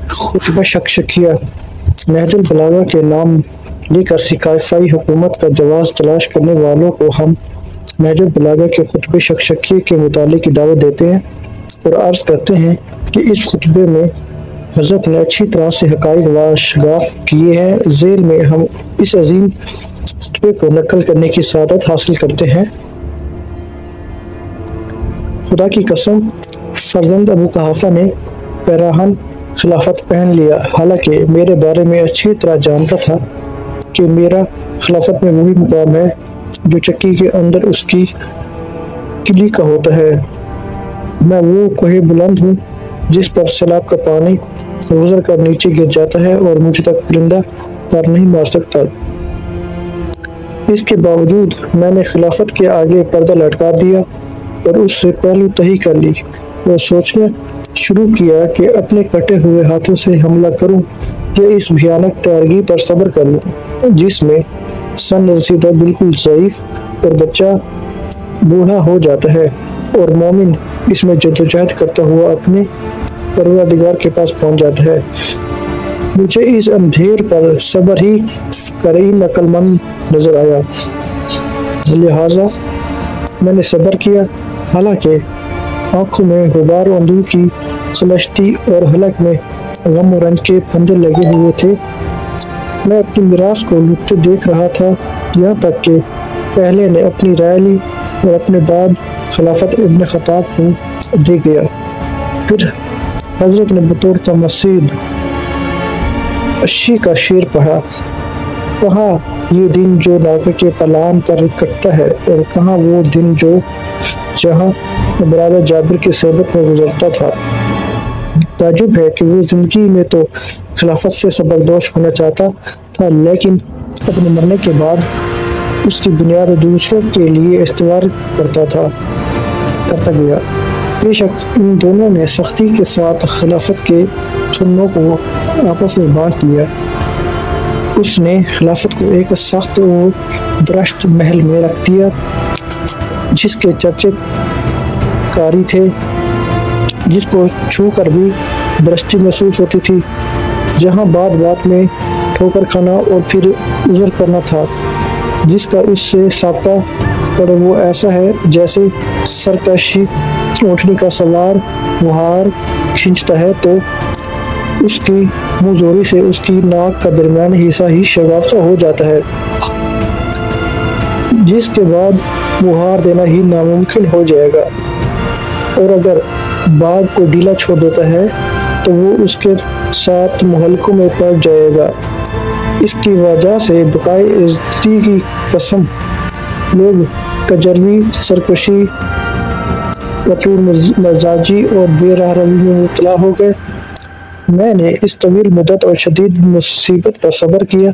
خطبہ شکشکیہ نہج البلاغہ کے نام لے کر سکائفائی حکومت کا جواز تلاش کرنے والوں کو ہم نہج البلاغہ کے خطبہ شکشکیہ کے مطالعے کی دعوت دیتے ہیں اور عرض کرتے ہیں کہ اس خطبے میں حضرت نے اچھی طرح سے حقائق واشگاف کیے ہیں۔ ذیل میں ہم اس عظیم خطبے کو نقل کرنے کی سعادت حاصل کرتے ہیں۔ خدا کی قسم، فرزند ابو قحافہ نے پیراہن خلافت پہن لیا، حالانکہ میرے بارے میں اچھی طرح جانتا تھا کہ میرا خلافت میں وہی مقام ہے جو چکی کے اندر اس کی کلی کا ہوتا ہے۔ میں وہ کوہ بلند ہوں جس پر سیلاب کا پانی گزر کر نیچے گر جاتا ہے اور مجھ تک پرندہ پر نہیں مار سکتا۔ اس کے باوجود میں نے خلافت کے آگے پردہ لٹکا دیا اور اس سے پہلو تہی کر لی اور سوچنا شروع کیا کہ اپنے کٹے ہوئے ہاتھوں سے حملہ کروں یا اس بھیانک تیارگی پر صبر کر لوں جس میں سن رسیدہ بالکل ضعیف اور بچہ بوڑھا ہو جاتا ہے اور مومن اس میں جدوجہد کرتا ہوا اپنے پروردگار کے پاس پہنچ جاتا ہے۔ مجھے اس اندھیر پر صبر ہی کریں عقل مند نظر آیا، لہٰذا میں نے صبر کیا، حالانکہ آنکھوں میں غبار و اندوہ کی خلشتی اور حلق میں غم و رنج کے پھندے لگے ہوئے تھے۔ میں اپنی میراث کو لٹتے دیکھ رہا تھا، یہاں تک کہ پہلے نے اپنی رائے لی اور اپنے بعد خلافت ابن خطاب کو دے گیا۔ پھر حضرت نے بطور تمثیل عشی کا شعر پڑھا، کہاں یہ دن جو ناکہ کے پلان پر کٹتا ہے اور کہاں وہ دن جو جہاں برادر جابر کی صحبت میں گزرتا تھا۔ تعجب ہے کہ وہ زندگی میں تو خلافت سے سبکدوش ہونا چاہتا تھا، لیکن اپنے مرنے کے بعد اس کی بنیاد دوسروں کے لیے استوار کرتا گیا۔ بے شک ان دونوں نے سختی کے ساتھ خلافت کے تھنوں کو آپس میں بانٹ دیا۔ اس نے خلافت کو ایک سخت و درشت محل میں رکھ دیا جس کے چرچے کاری تھے، جس کو چھو کر بھی درشتی محسوس ہوتی تھی، جہاں بات بات میں ٹھوکر کھانا اور پھر عذر کرنا تھا، جس کا اس سے سابقہ پڑے وہ ایسا ہے جیسے سرکشی اونٹنی کا سوار وہار کھینچتا ہے تو اس کی منہ زوری سے اس کی ناک کا درمیانی حصہ ہی شگاف سا ہو جاتا ہے، جس کے بعد وہار دینا ہی ناممکن ہو جائے گا، اور اگر باغ کو ڈھیلا چھوڑ دیتا ہے تو وہ اس کے ساتھ مہلکوں میں پڑ جائے گا۔ اس کی وجہ سے بقائے عزتی کی قسم لوگ کجروی، سرکشی، وطور مزاجی اور بے راہ روی میں مبتلا ہو گئے۔ میں نے اس طویل مدت اور شدید مصیبت پر صبر کیا،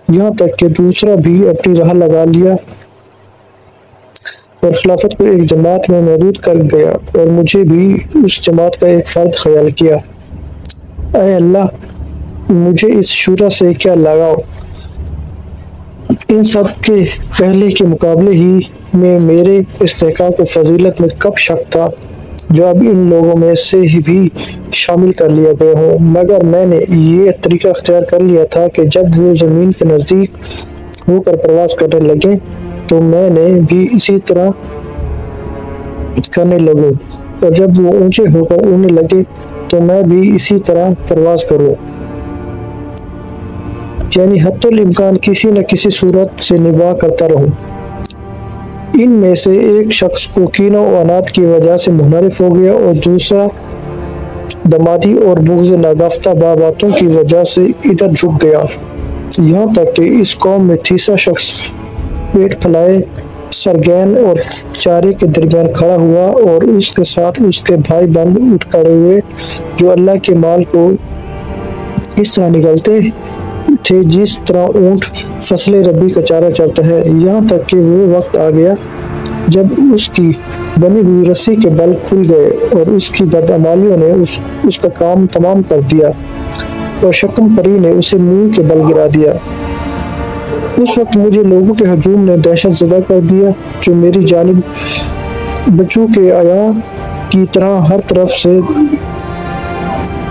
یہاں تک کہ دوسرا بھی اپنی راہ لگا لیا اور خلافت کو ایک جماعت میں محدود کر گیا اور مجھے بھی اس جماعت کا ایک فرد خیال کیا۔ اے اللہ، مجھے اس شورا سے کیا لگاؤ؟ ان سب کے پہلے کے مقابلے ہی میں میرے استحقاق و فضیلت میں کب شک تھا جو اب ان لوگوں میں سے ہی بھی شامل کر لیا گیا ہوں، مگر میں نے یہ طریقہ اختیار کر لیا تھا کہ جب وہ زمین کے نزدیک ہو کر پرواز کرنے لگے تو میں نے بھی اسی طرح کرنے لگوں، اور جب وہ اونچے ہو کر اڑنے لگے تو میں بھی اسی طرح پرواز کروں، یعنی حتی الامکان کسی نہ کسی صورت سے نباہ کرتا رہوں۔ ان میں سے ایک شخص کو کینہ و عناد کی وجہ سے منحرف ہو گیا اور دوسرا دمادی اور بغض ناگفتہ باتوں کی وجہ سے ادھر جھک گیا، یہاں تک کہ اس قوم میں تیسرا شخص پیٹ پھیلائے سرگین اور چارے کے درمیان کھڑا ہوا اور اس کے ساتھ اس کے بھائی بند اٹھ کھڑے ہوئے جو اللہ کے مال کو اس طرح نگلتے تھے جس طرح اونٹ فصل ربی کا چارہ چرتا ہے، یہاں تک کہ وہ وقت آ گیا جب اس کی بنی ہوئی رسی کے بل کھل گئے اور اس کی بدعمالیوں نے اس کا کام تمام کر دیا اور شکم پری نے اسے منہ کے بل گرا دیا۔ اس وقت مجھے لوگوں کے ہجوم نے دہشت زدہ کر دیا جو میری جانب بچوں کے عیاں کی طرح ہر طرف سے